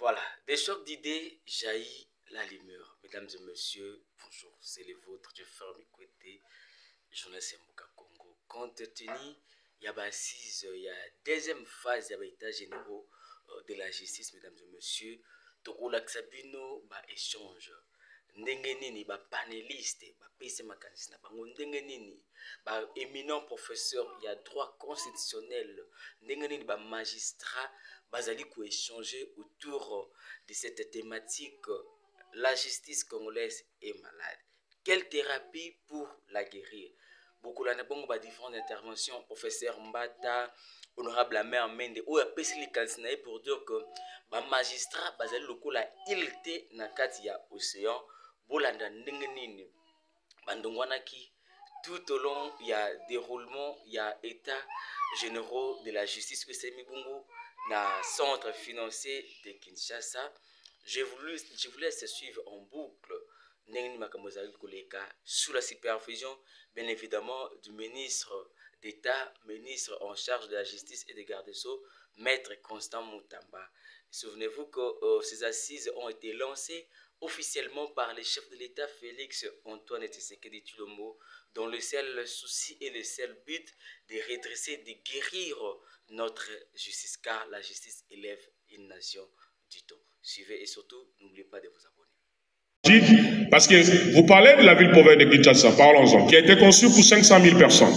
Voilà, des chocs d'idées jaillit la lumière. Mesdames et messieurs, bonjour, c'est les vôtres. Je ferme écouter, journaliste Mbuka Congo. Compte tenu, il y a assise, il y a deuxième phase, il y a état généraux de la justice, mesdames et messieurs. Donc, on a échange. Ndenge nini ba panéliste ba pese makanisi na bango ndenge nini ba éminent professeur il y a droit constitutionnel ndenge nini ba magistrat bazali ko échanger autour de cette thématique. La justice congolaise est malade, quelle thérapie pour la guérir? Beaucoup là bongo ba différentes interventions, professeur Mbata, honorable Amer Mende ou a pesi li kansinae pour dire que ba magistrat bazali lokola ilte na kati ya océan bolanda ndenge nini bandongwanaki tout au long il y a déroulement, il y a état généraux de la justice que Mibungu na centre financier de Kinshasa. Je vous laisse suivre en boucle ndenge makamozali koleka sous la supervision bien évidemment du ministre d'État, ministre en charge de la justice et des gardes-sceaux, maître Constant Moutamba. Souvenez-vous que ces assises ont été lancées officiellement par le chef de l'État Félix Antoine Tshisekedi Tshilombo, dont le seul souci et le seul but de redresser, de guérir notre justice, car la justice élève une nation, dit-on. Suivez et surtout, n'oubliez pas de vous abonner. Parce que vous parlez de la ville pauvre de Kinshasa, parlons-en, qui a été conçue pour 500 000 personnes.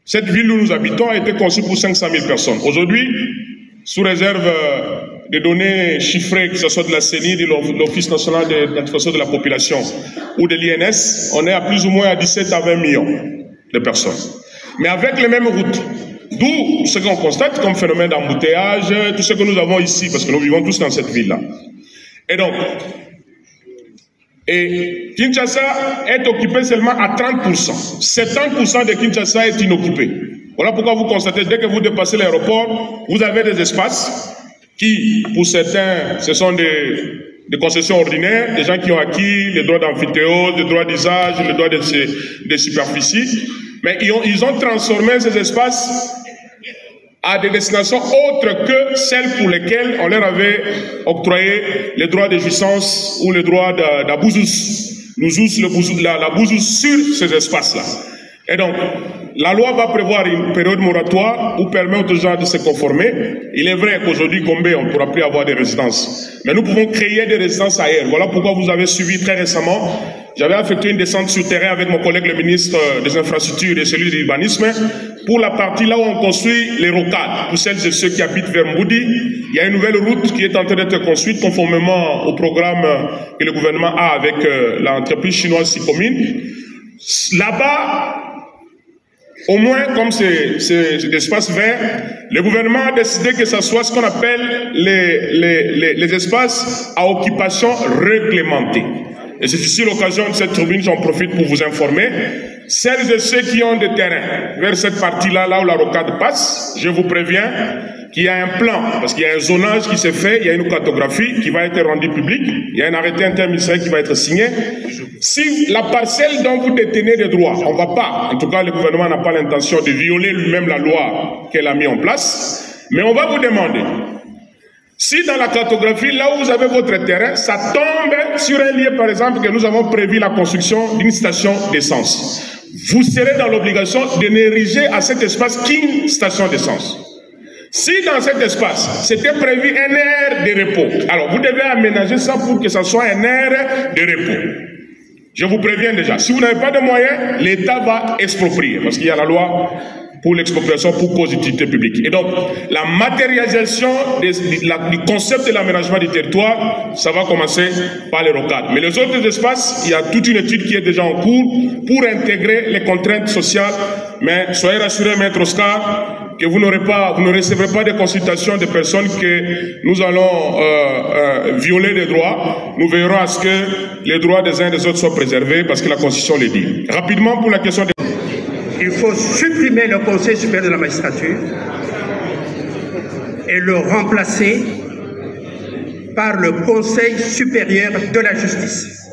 Cette ville où nous habitons a été conçue pour 500 000 personnes. Aujourd'hui, sous réserve des données chiffrées, que ce soit de la CENI, de l'Office national d'identification de la population ou de l'INS, on est à plus ou moins à 17 à 20 millions de personnes. Mais avec les mêmes routes. D'où ce qu'on constate comme phénomène d'embouteillage, tout ce que nous avons ici, parce que nous vivons tous dans cette ville-là. Et donc, Kinshasa est occupé seulement à 30%. 70% de Kinshasa est inoccupé. Voilà pourquoi vous constatez, dès que vous dépassez l'aéroport, vous avez des espaces qui, pour certains, ce sont des concessions ordinaires, des gens qui ont acquis les droits d'amphithéose, les droits d'usage, les droits de superficie, mais ils ont transformé ces espaces à des destinations autres que celles pour lesquelles on leur avait octroyé les droits de jouissance ou les droits d'abouzus, la bouzous sur ces espaces-là. Et donc, la loi va prévoir une période moratoire pour permettre aux gens de se conformer. Il est vrai qu'aujourd'hui, Gombe, on ne pourra plus avoir des résidences. Mais nous pouvons créer des résidences ailleurs. Voilà pourquoi vous avez suivi très récemment. J'avais effectué une descente sur terrain avec mon collègue le ministre des Infrastructures et celui de l'Urbanisme pour la partie là où on construit les rocades. Pour celles et ceux qui habitent vers Mboudi, il y a une nouvelle route qui est en train d'être construite conformément au programme que le gouvernement a avec l'entreprise chinoise Sicomine. Là-bas, au moins, comme c'est des espaces verts, le gouvernement a décidé que ce soit ce qu'on appelle les espaces à occupation réglementée. Et c'est ici l'occasion de cette tribune, j'en profite pour vous informer. Celles et ceux qui ont des terrains vers cette partie-là, là où la rocade passe, je vous préviens qu'il y a un plan, parce qu'il y a un zonage qui s'est fait, il y a une cartographie qui va être rendue publique, il y a un arrêté interministériel qui va être signé. Si la parcelle dont vous détenez des droits, on ne va pas, en tout cas le gouvernement n'a pas l'intention de violer lui-même la loi qu'elle a mise en place, mais on va vous demander, si dans la cartographie, là où vous avez votre terrain, ça tombe sur un lieu, par exemple, que nous avons prévu la construction d'une station d'essence, vous serez dans l'obligation de n'ériger à cet espace qu'une station d'essence. Si dans cet espace, c'était prévu un aire de repos, alors vous devez aménager ça pour que ça soit un aire de repos. Je vous préviens déjà, si vous n'avez pas de moyens, l'État va exproprier, parce qu'il y a la loi pour l'expropriation pour cause d'utilité publique. Et donc, la matérialisation du concept de l'aménagement du territoire, ça va commencer par les rocades. Mais les autres espaces, il y a toute une étude qui est déjà en cours pour intégrer les contraintes sociales. Mais soyez rassurés, Maître Oscar, que vous ne recevrez pas de consultations de personnes que nous allons violer les droits. Nous veillerons à ce que les droits des uns et des autres soient préservés parce que la Constitution le dit. Rapidement, pour la question des... Il faut supprimer le Conseil supérieur de la magistrature et le remplacer par le Conseil supérieur de la justice.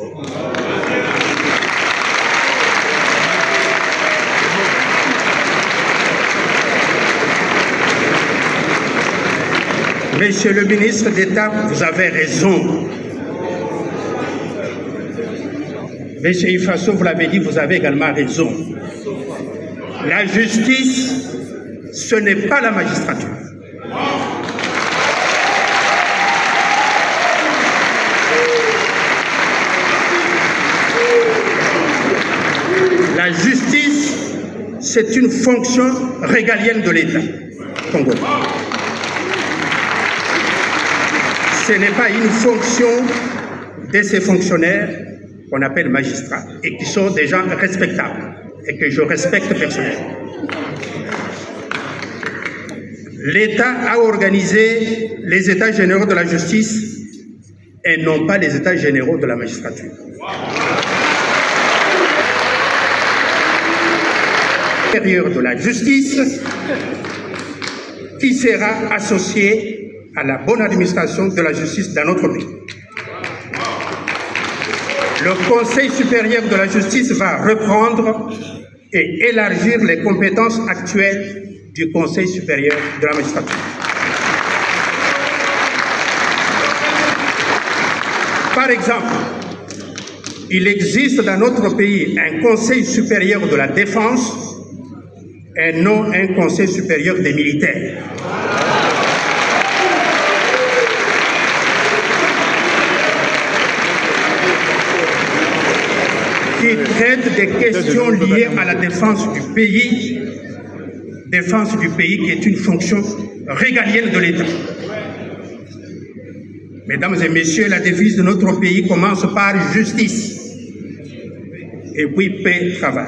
Monsieur le ministre d'État, vous avez raison. Monsieur Ifasso, vous l'avez dit, vous avez également raison. La justice, ce n'est pas la magistrature. La justice, c'est une fonction régalienne de l'État congolais. Ce n'est pas une fonction de ces fonctionnaires qu'on appelle magistrats et qui sont des gens respectables et que je respecte personnellement. L'État a organisé les États généraux de la justice et non pas les États généraux de la magistrature. Supérieur de la justice qui sera associé à la bonne administration de la justice dans notre pays. Le Conseil supérieur de la justice va reprendre et élargir les compétences actuelles du Conseil supérieur de la magistrature. Par exemple, il existe dans notre pays un Conseil supérieur de la défense et non un Conseil supérieur des militaires. Qui traite des questions liées à la défense du pays qui est une fonction régalienne de l'État. Mesdames et messieurs, la devise de notre pays commence par justice et puis paix, travail.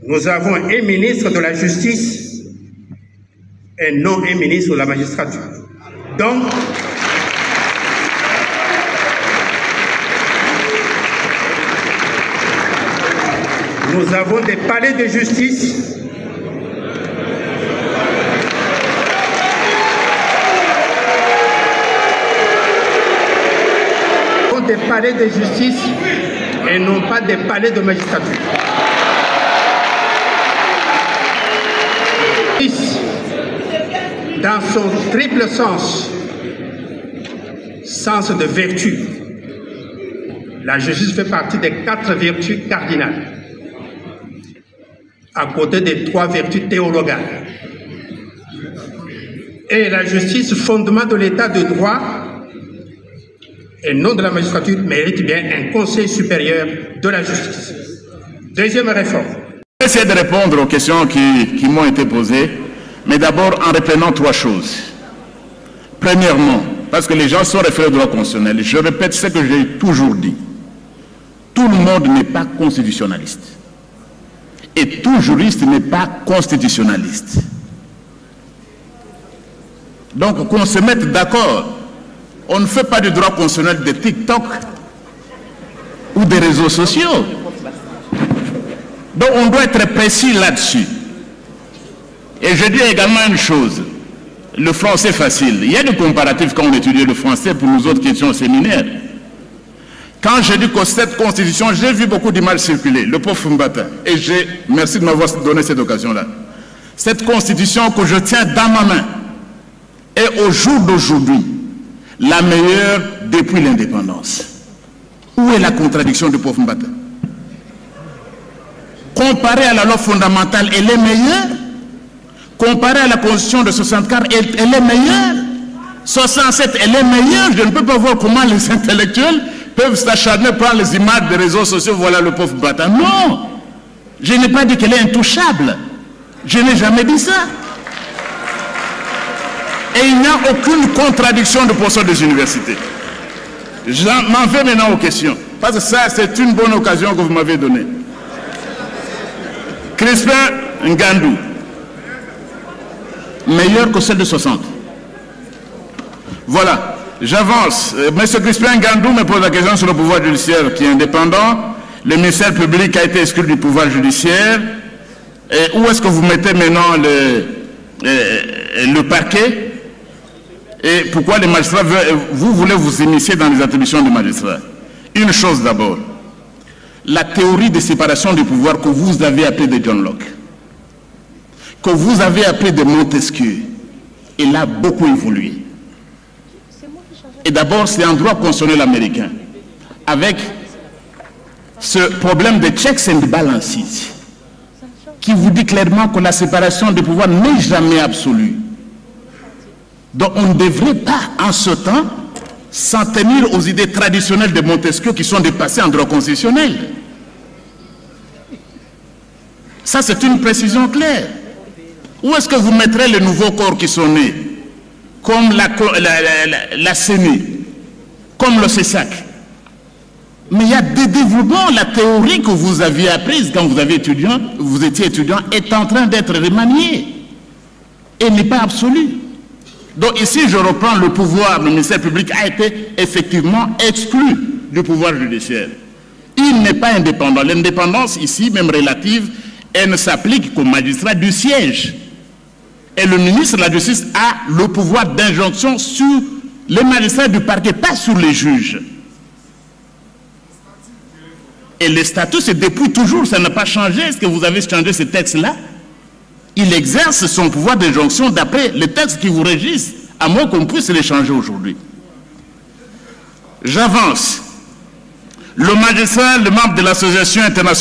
Nous avons un ministre de la justice et non un ministre de la magistrature. Donc, nous avons des palais de justice et non pas des palais de magistrature. Dans son triple sens de vertu, la justice fait partie des 4 vertus cardinales, à côté des 3 vertus théologales. Et la justice, fondement de l'état de droit et non de la magistrature, mérite bien un Conseil supérieur de la justice. Deuxième réforme. Je vais essayer de répondre aux questions qui m'ont été posées, mais d'abord en reprenant 3 choses. Premièrement, parce que les gens sont référés au droit constitutionnel, je répète ce que j'ai toujours dit. Tout le monde n'est pas constitutionnaliste. Et tout juriste n'est pas constitutionnaliste. Donc qu'on se mette d'accord. On ne fait pas du droit constitutionnel de TikTok ou des réseaux sociaux. Donc on doit être précis là-dessus. Et je dis également une chose. Le français facile. Il y a des comparatifs quand on étudie le français pour nous autres qui étions au séminaire. Quand j'ai dit que cette constitution, j'ai vu beaucoup d'images circuler, le pauvre Mbata, et merci de m'avoir donné cette occasion-là. Cette constitution que je tiens dans ma main est au jour d'aujourd'hui la meilleure depuis l'indépendance. Où est la contradiction du pauvre Mbata? Comparée à la loi fondamentale, elle est meilleure. Comparée à la constitution de 64, elle est meilleure. 67, elle est meilleure. Je ne peux pas voir comment les intellectuels peuvent s'acharner, prendre les images des réseaux sociaux, voilà le pauvre Mbata. Non, je n'ai pas dit qu'elle est intouchable. Je n'ai jamais dit ça. Et il n'y a aucune contradiction de position des universités. Je m'en vais maintenant aux questions. Parce que ça, c'est une bonne occasion que vous m'avez donnée. Crispin Ngandou, meilleure que celle de 60. Voilà. J'avance. Monsieur Crispin Ngandou me pose la question sur le pouvoir judiciaire qui est indépendant. Le ministère public a été exclu du pouvoir judiciaire. Et où est-ce que vous mettez maintenant le parquet? Et pourquoi les magistrats, vous voulez vous initier dans les attributions des magistrats? Une chose d'abord. La théorie de séparation du pouvoir que vous avez appelée de John Locke, que vous avez appelée de Montesquieu, il a beaucoup évolué. Et d'abord, c'est un droit constitutionnel américain, avec ce problème de checks and balances, qui vous dit clairement que la séparation des pouvoirs n'est jamais absolue. Donc on ne devrait pas, en ce temps, s'en tenir aux idées traditionnelles de Montesquieu qui sont dépassées en droit constitutionnel. Ça, c'est une précision claire. Où est-ce que vous mettrez les nouveaux corps qui sont nés, comme la CENI, comme le CESAC? Mais il y a des développements, la théorie que vous aviez apprise quand vous étiez étudiant, est en train d'être remaniée et n'est pas absolue. Donc ici, je reprends le pouvoir, le ministère public a été effectivement exclu du pouvoir judiciaire. Il n'est pas indépendant. L'indépendance ici, même relative, elle ne s'applique qu'aux magistrats du siège. Et le ministre de la Justice a le pouvoir d'injonction sur les magistrats du parquet, pas sur les juges. Et le statut, c'est depuis toujours, ça n'a pas changé. Est-ce que vous avez changé ce texte-là? Il exerce son pouvoir d'injonction d'après les textes qui vous régissent, à moins qu'on puisse les changer aujourd'hui. J'avance. Le magistrat, le membre de l'Association internationale